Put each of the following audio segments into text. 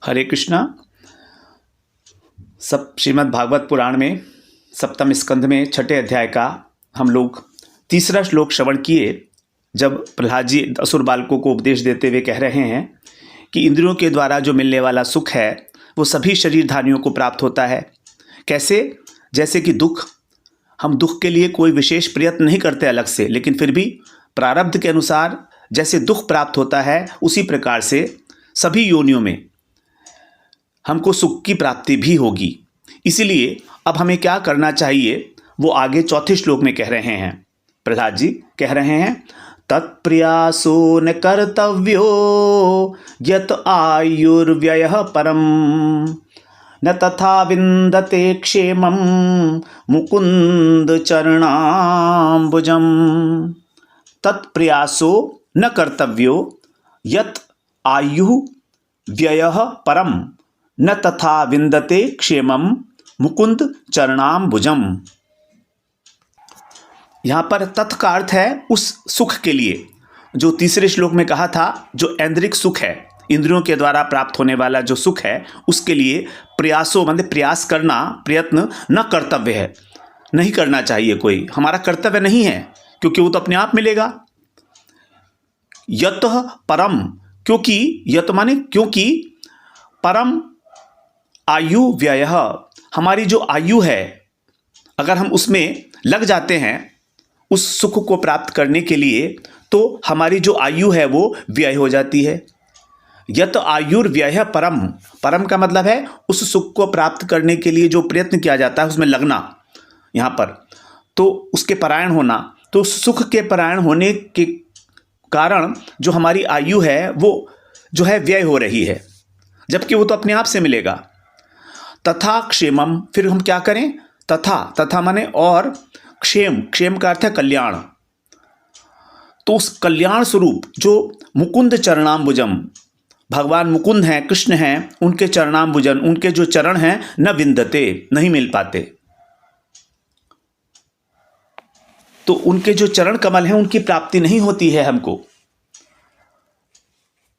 हरे कृष्णा। सब श्रीमद् भागवत पुराण में सप्तम स्कंध में छठे अध्याय का हम लोग तीसरा श्लोक श्रवण किए, जब प्रहलाद जी असुर बालकों को उपदेश देते हुए कह रहे हैं कि इंद्रियों के द्वारा जो मिलने वाला सुख है वो सभी शरीरधारियों को प्राप्त होता है। कैसे? जैसे कि दुख, हम दुख के लिए कोई विशेष प्रयत्न नहीं करते अलग से, लेकिन फिर भी प्रारब्ध के अनुसार जैसे दुख प्राप्त होता है, उसी प्रकार से सभी योनियों में हमको सुख की प्राप्ति भी होगी। इसीलिए अब हमें क्या करना चाहिए वो आगे चौथे श्लोक में कह रहे हैं। प्रहलाद जी कह रहे हैं, तत्प्रयासो न कर्तव्यो यत आयुर्व्ययः परम न तथा विन्दते क्षेमं मुकुंद चरणाम्बुजम्। तत्प्रयासो न कर्तव्यो यत आयु व्ययः परम न तथा विन्दते क्षेमं मुकुंद चरणाम्बुजम्। यहाँ पर तत् का अर्थ है उस सुख के लिए जो तीसरे श्लोक में कहा था, जो ऐन्द्रिक सुख है, इंद्रियों के द्वारा प्राप्त होने वाला जो सुख है, उसके लिए प्रयासों मतलब प्रयास करना, प्रयत्न न कर्तव्य है, नहीं करना चाहिए, कोई हमारा कर्तव्य नहीं है, क्योंकि वो तो अपने आप मिलेगा। यतः परम, क्योंकि यत माने क्योंकि, परम आयु व्ययः, हमारी जो आयु है अगर हम उसमें लग जाते हैं उस सुख को प्राप्त करने के लिए, तो हमारी जो आयु है वो व्यय हो जाती है। यत आयुर्व्यय परम, परम का मतलब है उस सुख को प्राप्त करने के लिए जो प्रयत्न किया जाता है उसमें लगना, यहाँ पर तो उसके परायण होना। तो उस सुख के परायण होने के कारण जो हमारी आयु है वो जो है व्यय हो रही है, जबकि वो तो अपने आप से मिलेगा। तथा क्षेमम, फिर हम क्या करें? तथा माने और, क्षेम, क्षेम का अर्थ है कल्याण। तो उस कल्याण स्वरूप जो मुकुंद चरणाम्बुजम, भगवान मुकुंद हैं, कृष्ण हैं, उनके चरणाम्बुजन, उनके जो चरण हैं, न विन्दते, नहीं मिल पाते। तो उनके जो चरण कमल हैं उनकी प्राप्ति नहीं होती है हमको।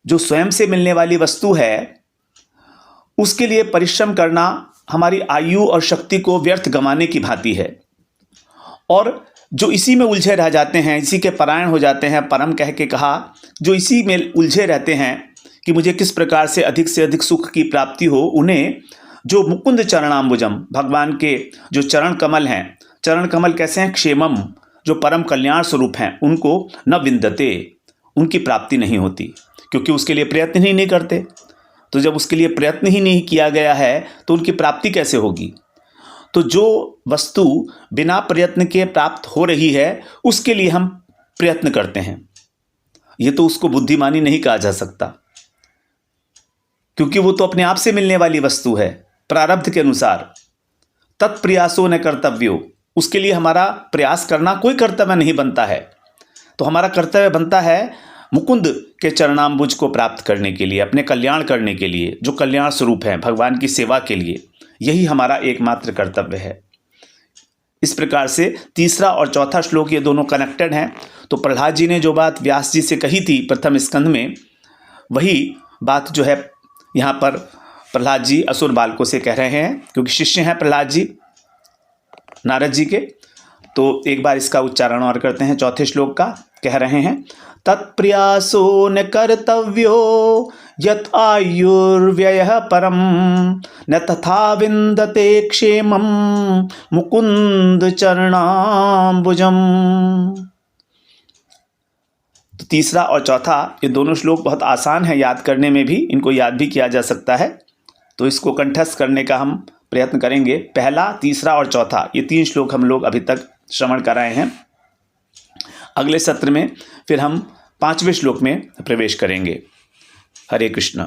जो स्वयं से मिलने वाली वस्तु है उसके लिए परिश्रम करना हमारी आयु और शक्ति को व्यर्थ गंवाने की भांति है। और जो इसी में उलझे रह जाते हैं, इसी के परायण हो जाते हैं, परम कह के कहा, जो इसी में उलझे रहते हैं कि मुझे किस प्रकार से अधिक सुख की प्राप्ति हो, उन्हें जो मुकुंद चरणाम्बुजम, भगवान के जो चरण कमल हैं, चरण कमल कैसे हैं? क्षेमम, जो परम कल्याण स्वरूप हैं, उनको न विन्दते, उनकी प्राप्ति नहीं होती, क्योंकि उसके लिए प्रयत्न ही नहीं करते। तो जब उसके लिए प्रयत्न ही नहीं किया गया है तो उनकी प्राप्ति कैसे होगी? तो जो वस्तु बिना प्रयत्न के प्राप्त हो रही है उसके लिए हम प्रयत्न करते हैं, ये तो उसको बुद्धिमानी नहीं कहा जा सकता, क्योंकि वो तो अपने आप से मिलने वाली वस्तु है प्रारब्ध के अनुसार। तत्प्रयासो न कर्तव्यो, उसके लिए हमारा प्रयास करना कोई कर्तव्य नहीं बनता है। तो हमारा कर्तव्य बनता है मुकुंद के चरणाम्बुज को प्राप्त करने के लिए, अपने कल्याण करने के लिए, जो कल्याण स्वरूप है, भगवान की सेवा के लिए, यही हमारा एकमात्र कर्तव्य है। इस प्रकार से तीसरा और चौथा श्लोक ये दोनों कनेक्टेड हैं। तो प्रहलाद जी ने जो बात व्यास जी से कही थी प्रथम स्कंध में, वही बात जो है यहाँ पर प्रहलाद जी असुर बालकों से कह रहे हैं, क्योंकि शिष्य हैं प्रहलाद जी नारद जी के। तो एक बार इसका उच्चारण और करते हैं चौथे श्लोक का। कह रहे हैं, तत्प्रयासो न कर्तव्यो यत आयुर्व्ययः परम न तथा विन्दते क्षेमं मुकुंद चरणाम्बुजम्। तो तीसरा और चौथा ये दोनों श्लोक बहुत आसान है याद करने में भी, इनको याद भी किया जा सकता है। तो इसको कंठस्थ करने का हम प्रयत्न करेंगे। पहला, तीसरा और चौथा, ये तीन श्लोक हम लोग अभी तक श्रवण कर रहे हैं। अगले सत्र में फिर हम 5वें श्लोक में प्रवेश करेंगे। हरे कृष्ण।